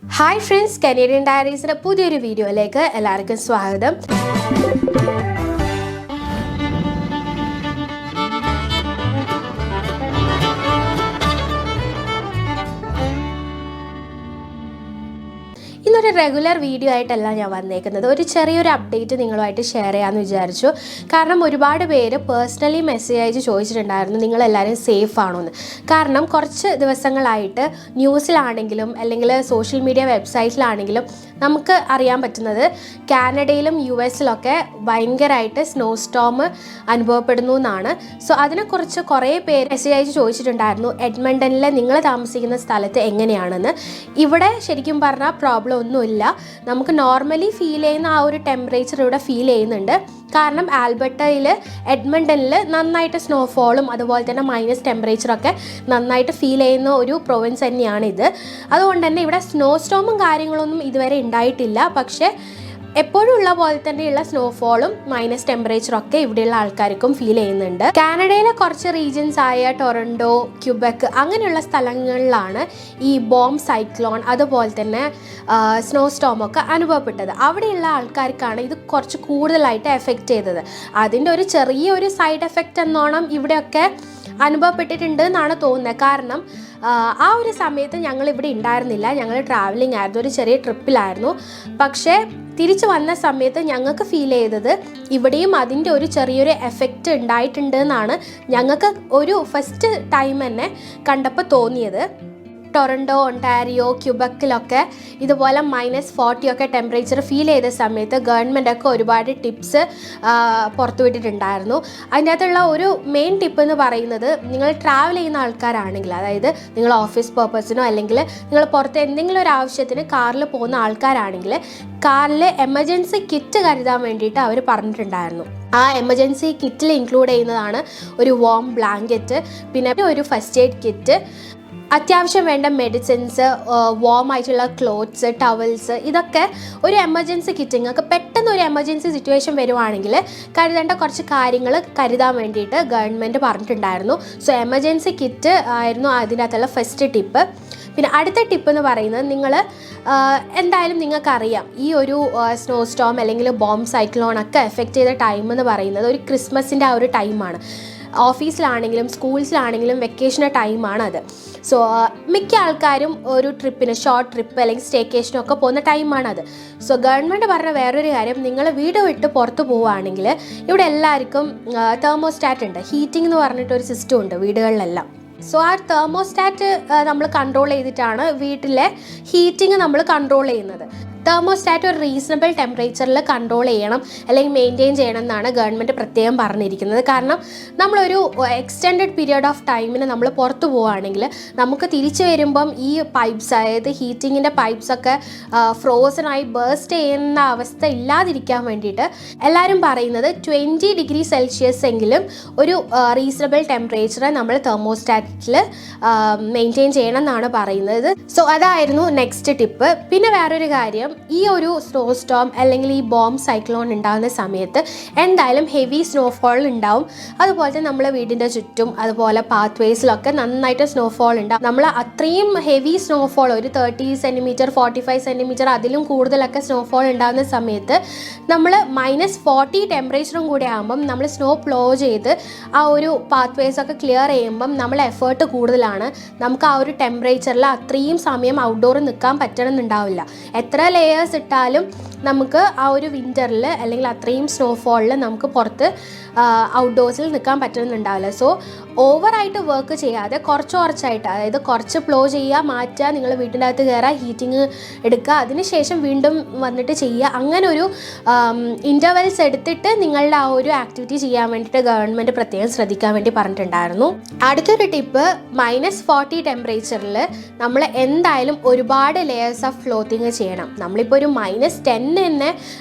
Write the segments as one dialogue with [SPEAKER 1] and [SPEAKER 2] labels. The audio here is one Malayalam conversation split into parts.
[SPEAKER 1] Hi friends, Canadian Diaries പുതിയൊരു വീഡിയോയിലേക്ക് എല്ലാവർക്കും സ്വാഗതം. ഇന്നൊരു റെഗുലർ വീഡിയോ ആയിട്ടല്ല ഞാൻ വന്നേക്കുന്നത്. ഒരു ചെറിയൊരു അപ്ഡേറ്റ് നിങ്ങളുമായിട്ട് ഷെയർ ചെയ്യാമെന്ന് വിചാരിച്ചു. കാരണം ഒരുപാട് പേര് പേഴ്സണലി മെസ്സേജ് അയച്ച് ചോദിച്ചിട്ടുണ്ടായിരുന്നു നിങ്ങളെല്ലാവരും സേഫ് ആണോ എന്ന്. കാരണം കുറച്ച് ദിവസങ്ങളായിട്ട് ന്യൂസിലാണെങ്കിലും അല്ലെങ്കിൽ സോഷ്യൽ മീഡിയ വെബ്സൈറ്റിലാണെങ്കിലും നമുക്ക് അറിയാൻ പറ്റുന്നത് കാനഡയിലും US-ലൊക്കെ ഭയങ്കരമായിട്ട് സ്നോ സ്റ്റോം അനുഭവപ്പെടുന്നു എന്നാണ്. സോ അതിനെക്കുറിച്ച് കുറേ പേര് മെസ്സേജ് അയച്ച് ചോദിച്ചിട്ടുണ്ടായിരുന്നു എഡ്മണ്ടനിൽ നിങ്ങൾ താമസിക്കുന്ന സ്ഥലത്ത് എങ്ങനെയാണെന്ന്. ഇവിടെ ശരിക്കും പറഞ്ഞാൽ പ്രോബ്ലം ഒന്നുമില്ല. നമുക്ക് നോർമലി ഫീൽ ചെയ്യുന്ന ആ ഒരു ടെമ്പറേച്ചർ ഇവിടെ ഫീൽ ചെയ്യുന്നുണ്ട്. കാരണം ആൽബർട്ടയിൽ എഡ്മണ്ടനിൽ നന്നായിട്ട് സ്നോഫോളും അതുപോലെ തന്നെ മൈനസ് ടെമ്പറേച്ചറൊക്കെ നന്നായിട്ട് ഫീൽ ചെയ്യുന്ന ഒരു പ്രൊവിൻസ് തന്നെയാണിത്. അതുകൊണ്ട് തന്നെ ഇവിടെ സ്നോ സ്റ്റോമും കാര്യങ്ങളൊന്നും ഇതുവരെ ഉണ്ടായിട്ടില്ല. പക്ഷേ എപ്പോഴും ഉള്ള പോലെ തന്നെയുള്ള സ്നോഫോളും മൈനസ് ടെമ്പറേച്ചറൊക്കെ ഇവിടെയുള്ള ആൾക്കാർക്കും ഫീൽ ചെയ്യുന്നുണ്ട്. കാനഡയിലെ കുറച്ച് റീജിയൻസ് ആയ ടൊറൻഡോ, ക്യൂബെക്ക് അങ്ങനെയുള്ള സ്ഥലങ്ങളിലാണ് ഈ ബോംബ് സൈക്ലോൺ അതുപോലെ തന്നെ സ്നോ സ്റ്റോമൊക്കെ അനുഭവപ്പെട്ടത്. അവിടെയുള്ള ആൾക്കാർക്കാണ് ഇത് കുറച്ച് കൂടുതലായിട്ട് എഫക്റ്റ് ചെയ്തത്. അതിൻ്റെ ഒരു ചെറിയൊരു സൈഡ് എഫക്റ്റ് എന്നോണം ഇവിടെയൊക്കെ അനുഭവപ്പെട്ടിട്ടുണ്ട് എന്നാണ് തോന്നുന്നത്. കാരണം ആ ഒരു സമയത്ത് ഞങ്ങളിവിടെ ഉണ്ടായിരുന്നില്ല, ഞങ്ങൾ ട്രാവലിംഗ് ആയിരുന്നു, ഒരു ചെറിയ ട്രിപ്പിലായിരുന്നു. പക്ഷേ തിരിച്ചു വന്ന സമയത്ത് ഞങ്ങൾക്ക് ഫീൽ ചെയ്തത് ഇവിടെയും അതിൻ്റെ ഒരു ചെറിയൊരു എഫക്റ്റ് ഉണ്ടായിട്ടുണ്ട് എന്നാണ് ഞങ്ങൾക്ക് ഒരു ഫസ്റ്റ് ടൈം തന്നെ കണ്ടപ്പോൾ തോന്നിയത്. ടൊറൻഡോ, ഒണ്ടാരിയോ, ക്യൂബക്കിലൊക്കെ ഇതുപോലെ -40 ടെമ്പറേച്ചർ ഫീൽ ചെയ്ത സമയത്ത് ഗവൺമെൻറ്റൊക്കെ ഒരുപാട് ടിപ്സ് പുറത്തുവിട്ടിട്ടുണ്ടായിരുന്നു. അതിൻ്റെ അകത്തുള്ള ഒരു മെയിൻ ടിപ്പ് എന്ന് പറയുന്നത്, നിങ്ങൾ ട്രാവൽ ചെയ്യുന്ന ആൾക്കാരാണെങ്കിൽ, അതായത് നിങ്ങൾ ഓഫീസ് പർപ്പസിനോ അല്ലെങ്കിൽ നിങ്ങൾ പുറത്ത് എന്തെങ്കിലും ഒരു ആവശ്യത്തിന് കാറിൽ പോകുന്ന ആൾക്കാരാണെങ്കിൽ കാറിൽ എമർജൻസി കിറ്റ് കരുതാൻ വേണ്ടിയിട്ട് അവർ പറഞ്ഞിട്ടുണ്ടായിരുന്നു. ആ എമർജൻസി കിറ്റിൽ ഇൻക്ലൂഡ് ചെയ്യുന്നതാണ് ഒരു വാം ബ്ലാങ്കറ്റ്, പിന്നെ ഒരു ഫസ്റ്റ് എയ്ഡ് കിറ്റ്, അത്യാവശ്യം വേണ്ട മെഡിസിൻസ്, വാം ആയിട്ടുള്ള ക്ലോത്ത്സ്, ടവൽസ്, ഇതൊക്കെ ഒരു എമർജൻസി കിറ്റ്. നിങ്ങൾക്ക് പെട്ടെന്ന് ഒരു എമർജൻസി സിറ്റുവേഷൻ വരുവാണെങ്കിൽ കരുതേണ്ട കുറച്ച് കാര്യങ്ങൾ കരുതാൻ വേണ്ടിയിട്ട് ഗവൺമെൻറ് പറഞ്ഞിട്ടുണ്ടായിരുന്നു. സോ എമർജൻസി കിറ്റ് ആയിരുന്നു അതിനകത്തുള്ള ഫസ്റ്റ് ടിപ്പ്. പിന്നെ അടുത്ത ടിപ്പ് എന്ന് പറയുന്നത്, നിങ്ങൾ എന്തായാലും നിങ്ങൾക്കറിയാം ഈ ഒരു സ്നോ സ്റ്റോം അല്ലെങ്കിൽ ബോംബ് സൈക്ലോണൊക്കെ എഫക്റ്റ് ചെയ്ത ടൈം എന്ന് പറയുന്നത് ഒരു ക്രിസ്മസിൻ്റെ ആ ഒരു ടൈമാണ്. ഓഫീസിലാണെങ്കിലും സ്കൂൾസിലാണെങ്കിലും വെക്കേഷൻ്റെ ടൈമാണത്. സോ മിക്ക ആൾക്കാരും ഒരു ട്രിപ്പിന്, ഷോർട്ട് ട്രിപ്പ് അല്ലെങ്കിൽ സ്റ്റേക്കേഷനൊക്കെ പോകുന്ന ടൈമാണത്. സോ ഗവൺമെൻറ് പറഞ്ഞ വേറൊരു കാര്യം, നിങ്ങൾ വീട് വിട്ട് പുറത്ത് പോവുകയാണെങ്കിൽ ഇവിടെ എല്ലാവർക്കും തെർമോസ്റ്റാറ്റ് ഉണ്ട്. ഹീറ്റിംഗ് എന്ന് പറഞ്ഞിട്ടൊരു സിസ്റ്റം ഉണ്ട് വീടുകളിലെല്ലാം. സോ ആ തെർമോസ്റ്റാറ്റ് നമ്മൾ കൺട്രോൾ ചെയ്തിട്ടാണ് വീട്ടിലെ ഹീറ്റിംഗ് നമ്മൾ കൺട്രോൾ ചെയ്യുന്നത്. തെർമോസ്റ്റാറ്റ് ഒരു റീസണബിൾ ടെമ്പറേച്ചറിൽ കൺട്രോൾ ചെയ്യണം അല്ലെങ്കിൽ മെയിൻറ്റെയിൻ ചെയ്യണം എന്നാണ് ഗവൺമെൻറ് പ്രത്യേകം പറഞ്ഞിരിക്കുന്നത്. കാരണം നമ്മളൊരു എക്സ്റ്റെൻഡഡ് പീരിയഡ് ഓഫ് ടൈമിന് നമ്മൾ പുറത്ത് പോവുകയാണെങ്കിൽ നമുക്ക് തിരിച്ചു വരുമ്പം ഈ പൈപ്പ്സ്, അതായത് ഹീറ്റിങ്ങിൻ്റെ പൈപ്പ്സൊക്കെ ഫ്രോസണായി ബേസ്റ്റ് ചെയ്യുന്ന അവസ്ഥ ഇല്ലാതിരിക്കാൻ വേണ്ടിയിട്ട് എല്ലാവരും പറയുന്നത് 20 ഡിഗ്രി സെൽഷ്യസ് എങ്കിലും ഒരു റീസണബിൾ ടെമ്പറേച്ചർ നമ്മൾ തെർമോസ്റ്റാറ്റിൽ മെയിൻറ്റെയിൻ ചെയ്യണം എന്നാണ് പറയുന്നത്. സോ അതായിരുന്നു നെക്സ്റ്റ് ടിപ്പ്. പിന്നെ വേറൊരു കാര്യം, ഈ ഒരു സ്നോ സ്റ്റോം അല്ലെങ്കിൽ ഈ ബോംബ് സൈക്ലോൺ ഉണ്ടാകുന്ന സമയത്ത് എന്തായാലും ഹെവി സ്നോഫോൾ ഉണ്ടാവും. അതുപോലെ തന്നെ നമ്മളെ വീടിൻ്റെ ചുറ്റും അതുപോലെ പാത്ത് വേസിലൊക്കെ നന്നായിട്ട് സ്നോഫോൾ ഉണ്ടാവും. നമ്മൾ അത്രയും ഹെവി സ്നോഫോൾ, ഒരു 30 സെൻറ്റിമീറ്റർ 45 സെൻറ്റിമീറ്റർ അതിലും കൂടുതലൊക്കെ സ്നോഫോൾ ഉണ്ടാകുന്ന സമയത്ത് നമ്മൾ -40 ടെമ്പറേച്ചറും കൂടി ആകുമ്പം നമ്മൾ സ്നോ പ്ലോ ചെയ്ത് ആ ഒരു പാത്ത് വേസൊക്കെ ക്ലിയർ ചെയ്യുമ്പം നമ്മൾ എഫേർട്ട് കൂടുതലാണ്. നമുക്ക് ആ ഒരു ടെമ്പറേച്ചറിൽ അത്രയും സമയം ഔട്ട്ഡോർ നിൽക്കാൻ പറ്റണമെന്നുണ്ടാവില്ല. എത്ര ലേയേഴ്സ് ഇട്ടാലും നമുക്ക് ആ ഒരു വിൻ്ററിൽ അല്ലെങ്കിൽ അത്രയും സ്നോഫോളിൽ നമുക്ക് പുറത്ത് ഔട്ട്ഡോഴ്സിൽ നിൽക്കാൻ പറ്റുന്നുണ്ടാവില്ല. സോ ഓവറായിട്ട് വർക്ക് ചെയ്യാതെ കുറച്ചായിട്ട്, അതായത് കുറച്ച് പ്ലോ ചെയ്യുക, മാറ്റുക, നിങ്ങൾ വീട്ടിൻ്റെ അകത്ത് കയറുക, ഹീറ്റിംഗ് എടുക്കുക, അതിനുശേഷം വീണ്ടും വന്നിട്ട് ചെയ്യുക. അങ്ങനെ ഒരു ഇൻ്റർവെൽസ് എടുത്തിട്ട് നിങ്ങളുടെ ആ ഒരു ആക്ടിവിറ്റി ചെയ്യാൻ വേണ്ടിയിട്ട് ഗവൺമെൻറ് പ്രത്യേകം ശ്രദ്ധിക്കാൻ വേണ്ടി പറഞ്ഞിട്ടുണ്ടായിരുന്നു. അടുത്തൊരു ടിപ്പ്, -40 ടെമ്പറേച്ചറിൽ നമ്മൾ എന്തായാലും ഒരുപാട് ലെയേഴ്സ് ഓഫ് ക്ലോത്തിങ് ചെയ്യണം. നമ്മളിപ്പോൾ ഒരു -10 തന്നെ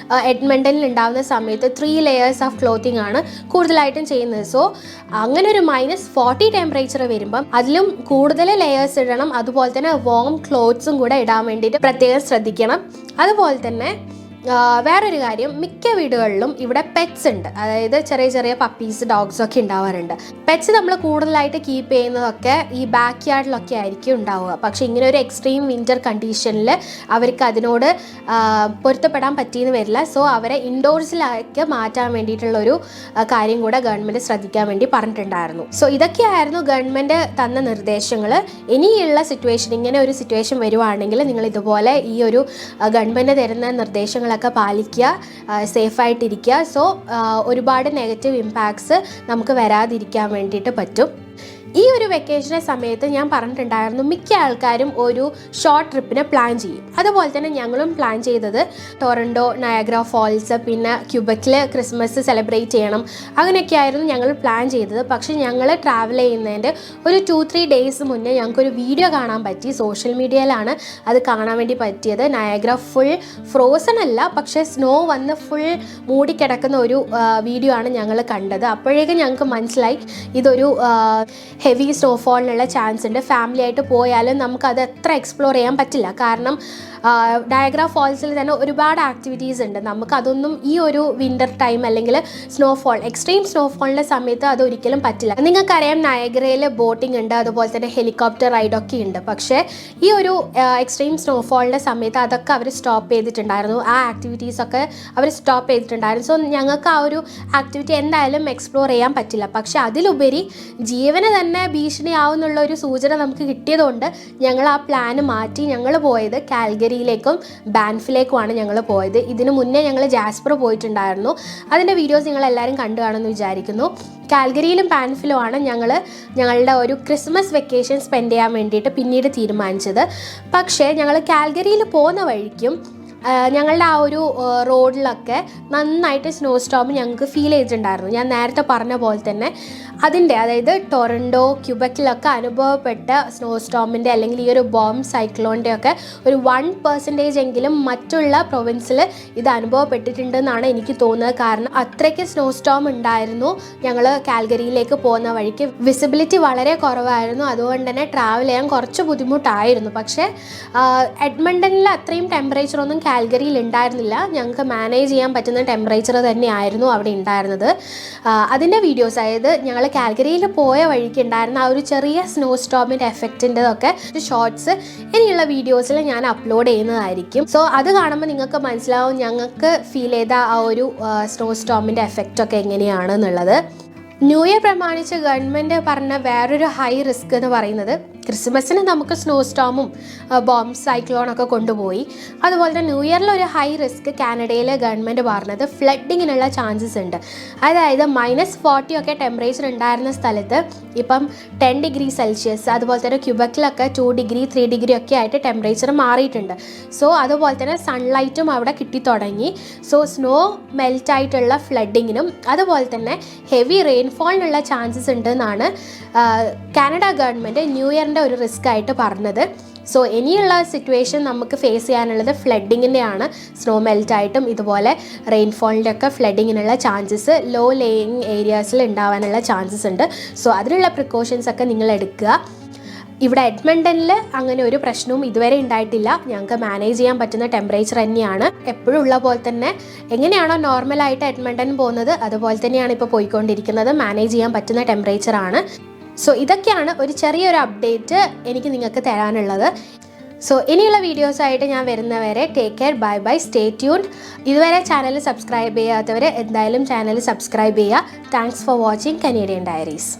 [SPEAKER 1] എഡ്മണ്ടനിൽ ഉണ്ടാകുന്ന സമയത്ത് 3 ലെയേഴ്സ് ഓഫ് ക്ലോത്തിങ് ആണ് കൂടുതലായിട്ടും ചെയ്യുന്നത്. സോ അങ്ങനെ ഒരു -40 ടെമ്പറേച്ചർ വരുമ്പം അതിലും കൂടുതൽ ലെയേഴ്സ് ഇടണം. അതുപോലെ തന്നെ വാം ക്ലോത്ത്സും കൂടെ ഇടാൻ വേണ്ടിയിട്ട് പ്രത്യേകം ശ്രദ്ധിക്കണം. അതുപോലെ തന്നെ വേറൊരു കാര്യം, മിക്ക വീടുകളിലും ഇവിടെ പെറ്റ്സ് ഉണ്ട്. അതായത് ചെറിയ ചെറിയ പപ്പീസ്, ഡോഗ്സ് ഒക്കെ ഉണ്ടാവാറുണ്ട്. പെറ്റ്സ് നമ്മൾ കൂടുതലായിട്ട് കീപ്പ് ചെയ്യുന്നതൊക്കെ ഈ ബാക്ക് യാർഡിലൊക്കെ ആയിരിക്കും ഉണ്ടാവുക. പക്ഷേ ഇങ്ങനെ ഒരു എക്സ്ട്രീം വിൻ്റർ കണ്ടീഷനിൽ അവർക്ക് അതിനോട് പൊരുത്തപ്പെടാൻ പറ്റിയെന്ന് വരില്ല. സോ അവരെ ഇൻഡോർസിലേക്ക് മാറ്റാൻ വേണ്ടിയിട്ടുള്ളൊരു കാര്യം കൂടെ ഗവൺമെൻറ് ശ്രദ്ധിക്കാൻ വേണ്ടി പറഞ്ഞിട്ടുണ്ടായിരുന്നു. സോ ഇതൊക്കെയായിരുന്നു ഗവൺമെൻറ് തന്ന നിർദ്ദേശങ്ങൾ. ഇനിയുള്ള സിറ്റുവേഷൻ, ഇങ്ങനെ ഒരു സിറ്റുവേഷൻ വരുവാണെങ്കിൽ നിങ്ങൾ ഇതുപോലെ ഈ ഒരു ഗവൺമെൻറ് തരുന്ന നിർദ്ദേശങ്ങളൊക്കെ പാലിക്കുക, സേഫായിട്ടിരിക്കുക. സോ ഒരുപാട് നെഗറ്റീവ് ഇമ്പാക്ട്സ് നമുക്ക് വരാതിരിക്കാൻ വേണ്ടിയിട്ട് പറ്റും. ഈ ഒരു വെക്കേഷൻ്റെ സമയത്ത് ഞാൻ പറഞ്ഞിട്ടുണ്ടായിരുന്നു, മിക്ക ആൾക്കാരും ഒരു ഷോർട്ട് ട്രിപ്പിന് പ്ലാൻ ചെയ്യും. അതുപോലെ തന്നെ ഞങ്ങളും പ്ലാൻ ചെയ്തത് ടൊറൻഡോ, നയാഗ്ര ഫോൾസ്, പിന്നെ ക്യൂബക്കിൽ ക്രിസ്മസ് സെലിബ്രേറ്റ് ചെയ്യണം, അങ്ങനെയൊക്കെ ആയിരുന്നു ഞങ്ങൾ പ്ലാൻ ചെയ്തത്. പക്ഷേ ഞങ്ങൾ ട്രാവൽ ചെയ്യുന്നതിൻ്റെ ഒരു 2-3 ഡേയ്സ് മുന്നേ ഞങ്ങൾക്കൊരു വീഡിയോ കാണാൻ പറ്റി. സോഷ്യൽ മീഡിയയിലാണ് അത് കാണാൻ വേണ്ടി പറ്റിയത്. നയാഗ്ര ഫുൾ ഫ്രോസൺ അല്ല, പക്ഷേ സ്നോ വന്ന് ഫുൾ മൂടിക്കിടക്കുന്ന ഒരു വീഡിയോ ആണ് ഞങ്ങൾ കണ്ടത്. അപ്പോഴേക്കും ഞങ്ങൾക്ക് മനസ്സിലായി ഇതൊരു ഹെവി സ്നോഫോളിനുള്ള ചാൻസ് ഉണ്ട്. ഫാമിലി ആയിട്ട് പോയാലും നമുക്കത് എത്ര എക്സ്പ്ലോർ ചെയ്യാൻ പറ്റില്ല. കാരണം നയാഗ്ര ഫോൾസിൽ തന്നെ ഒരുപാട് ആക്ടിവിറ്റീസ് ഉണ്ട്. നമുക്കതൊന്നും ഈ ഒരു വിൻ്റർ ടൈം അല്ലെങ്കിൽ സ്നോഫോൾ, എക്സ്ട്രീം സ്നോഫോളിൻ്റെ സമയത്ത് അതൊരിക്കലും പറ്റില്ല. നിങ്ങൾക്കറിയാം, നയാഗ്രയിൽ ബോട്ടിംഗ് ഉണ്ട്, അതുപോലെ തന്നെ ഹെലികോപ്റ്റർ റൈഡൊക്കെ ഉണ്ട്. പക്ഷേ ഈ ഒരു എക്സ്ട്രീം സ്നോഫോളിൻ്റെ സമയത്ത് അതൊക്കെ അവർ സ്റ്റോപ്പ് ചെയ്തിട്ടുണ്ടായിരുന്നു. ആ ആക്ടിവിറ്റീസൊക്കെ അവർ സ്റ്റോപ്പ് ചെയ്തിട്ടുണ്ടായിരുന്നു. സോ ഞങ്ങൾക്ക് ആ ഒരു ആക്ടിവിറ്റി എന്തായാലും എക്സ്പ്ലോർ ചെയ്യാൻ പറ്റില്ല. പക്ഷേ അതിലുപരി ജീവന് തന്നെ ഭീഷണിയാവുന്നുള്ള ഒരു സൂചന നമുക്ക് കിട്ടിയതുകൊണ്ട് ഞങ്ങൾ ആ പ്ലാന് മാറ്റി ഞങ്ങൾ പോയത് കാൽഗരിയിലേക്കും ബാൻഫിലേക്കുമാണ് ഞങ്ങൾ പോയത്. ഇതിനു മുന്നേ ഞങ്ങൾ ജാസ്പർ പോയിട്ടുണ്ടായിരുന്നു. അതിൻ്റെ വീഡിയോസ് നിങ്ങൾ എല്ലാവരും കണ്ടു കാണുമെന്ന് വിചാരിക്കുന്നു. കാൽഗരിയിലും ബാൻഫിലുമാണ് ഞങ്ങളുടെ ഒരു ക്രിസ്മസ് വെക്കേഷൻ സ്പെൻഡ് ചെയ്യാൻ വേണ്ടിയിട്ട് പിന്നീട് തീരുമാനിച്ചത്. പക്ഷേ ഞങ്ങൾ കാൽഗരിയിൽ പോകുന്ന വഴിക്കും ഞങ്ങളുടെ ആ ഒരു റോഡിലൊക്കെ നന്നായിട്ട് സ്നോ സ്റ്റോം ഞങ്ങൾക്ക് ഫീൽ ചെയ്തിട്ടുണ്ടായിരുന്നു. ഞാൻ നേരത്തെ പറഞ്ഞ പോലെ തന്നെ അതായത് ടൊറൻഡോ, ക്യൂബക്കിലൊക്കെ അനുഭവപ്പെട്ട സ്നോ സ്റ്റോമിൻ്റെ അല്ലെങ്കിൽ ഈ ഒരു ബോംബ് സൈക്ലോണിൻ്റെ ഒക്കെ ഒരു 1% എങ്കിലും മറ്റുള്ള പ്രൊവിൻസിൽ ഇത് അനുഭവപ്പെട്ടിട്ടുണ്ടെന്നാണ് എനിക്ക് തോന്നുന്നത്. കാരണം അത്രയ്ക്ക് സ്നോ സ്റ്റോം ഉണ്ടായിരുന്നു. ഞങ്ങൾ കാൽഗരിയിലേക്ക് പോകുന്ന വഴിക്ക് വിസിബിലിറ്റി വളരെ കുറവായിരുന്നു. അതുകൊണ്ട് തന്നെ ട്രാവൽ ചെയ്യാൻ കുറച്ച് ബുദ്ധിമുട്ടായിരുന്നു. പക്ഷേ എഡ്മണ്ടനിൽ അത്രയും ടെമ്പറേച്ചറൊന്നും കാൽഗരിയിൽ ഉണ്ടായിരുന്നില്ല. ഞങ്ങൾക്ക് മാനേജ് ചെയ്യാൻ പറ്റുന്ന ടെമ്പറേച്ചർ തന്നെയായിരുന്നു അവിടെ ഉണ്ടായിരുന്നത്. അതിൻ്റെ വീഡിയോസ്, അതായത് ഞങ്ങൾ കാൽഗരിയിൽ പോയ വഴിക്ക് ഉണ്ടായിരുന്ന ആ ഒരു ചെറിയ സ്നോ സ്റ്റോമിൻ്റെ എഫക്റ്റിൻ്റെതൊക്കെ ഷോർട്സ് ഇനിയുള്ള വീഡിയോസിൽ ഞാൻ അപ്ലോഡ് ചെയ്യുന്നതായിരിക്കും. സോ അത് കാണുമ്പോൾ നിങ്ങൾക്ക് മനസ്സിലാവും ഞങ്ങൾക്ക് ഫീൽ ചെയ്ത ആ ഒരു സ്നോ സ്റ്റോമിൻ്റെ എഫക്റ്റൊക്കെ എങ്ങനെയാണെന്നുള്ളത്. ന്യൂ ഇയർ പ്രമാണിച്ച് ഗവൺമെൻറ് പറഞ്ഞ വേറൊരു ഹൈ റിസ്ക് എന്ന് പറയുന്നത്, ക്രിസ്മസിന് നമുക്ക് സ്നോ സ്റ്റോമും ബോംബ് സൈക്ലോണൊക്കെ കൊണ്ടുപോയി. അതുപോലെ തന്നെ ന്യൂ ഇയറിലൊരു ഹൈ റിസ്ക് കാനഡയിലെ ഗവൺമെൻറ് പറഞ്ഞത് ഫ്ലഡിങ്ങിനുള്ള ചാൻസസ് ഉണ്ട്. അതായത് -40 ഒക്കെ ടെമ്പറേച്ചർ ഉണ്ടായിരുന്ന സ്ഥലത്ത് ഇപ്പം 10 ഡിഗ്രി സെൽഷ്യസ്, അതുപോലെ തന്നെ ക്യൂബക്കിലൊക്കെ 2 ഡിഗ്രി 3 ഡിഗ്രി ഒക്കെ ആയിട്ട് ടെമ്പറേച്ചർ മാറിയിട്ടുണ്ട്. സോ അതുപോലെ തന്നെ സൺലൈറ്റും അവിടെ കിട്ടിത്തുടങ്ങി. സോ സ്നോ മെൽറ്റായിട്ടുള്ള ഫ്ലഡിങ്ങിനും അതുപോലെ തന്നെ ഹെവി റെയിൻഫോളിനുള്ള ചാൻസസ് ഉണ്ട് എന്നാണ് കാനഡ ഗവൺമെൻറ് ന്യൂ ഇയറിൻ്റെ ഒരു റിസ്ക് ആയിട്ട് പറഞ്ഞത്. സോ ഇനിയുള്ള സിറ്റുവേഷൻ നമുക്ക് ഫേസ് ചെയ്യാനുള്ളത് ഫ്ലഡിങ്ങിൻ്റെയാണ്. സ്നോ മെൽറ്റായിട്ടും ഇതുപോലെ റെയിൻഫോളിൻ്റെ ഒക്കെ ഫ്ലഡിങ്ങിനുള്ള ചാൻസസ് ലോ ലേയിങ് ഏരിയാസിൽ ഉണ്ടാവാനുള്ള ചാൻസസ് ഉണ്ട്. സോ അതിനുള്ള പ്രിക്കോഷൻസ് ഒക്കെ നിങ്ങൾ എടുക്കുക. ഇവിടെ എഡ്മണ്ടനിൽ അങ്ങനെ ഒരു പ്രശ്നവും ഇതുവരെ ഉണ്ടായിട്ടില്ല. ഞങ്ങൾക്ക് മാനേജ് ചെയ്യാൻ പറ്റുന്ന ടെമ്പറേച്ചർ തന്നെയാണ്. എപ്പോഴും ഉള്ള പോലെ തന്നെ എങ്ങനെയാണോ നോർമലായിട്ട് എഡ്മണ്ടൻ പോകുന്നത് അതുപോലെ തന്നെയാണ് ഇപ്പോൾ പോയിക്കൊണ്ടിരിക്കുന്നത്. മാനേജ് ചെയ്യാൻ പറ്റുന്ന ടെമ്പറേച്ചറാണ്. സോ ഇതൊക്കെയാണ് ഒരു ചെറിയൊരു അപ്ഡേറ്റ് എനിക്ക് നിങ്ങൾക്ക് തരാനുള്ളത്. സോ ഇനിയുള്ള വീഡിയോസായിട്ട് ഞാൻ വരുന്നവരെ take care, bye bye, stay tuned. ഇതുവരെ ചാനൽ സബ്സ്ക്രൈബ് ചെയ്യാത്തവർ എന്തായാലും ചാനൽ സബ്സ്ക്രൈബ് ചെയ്യുക. Thanks for watching Canadian diaries.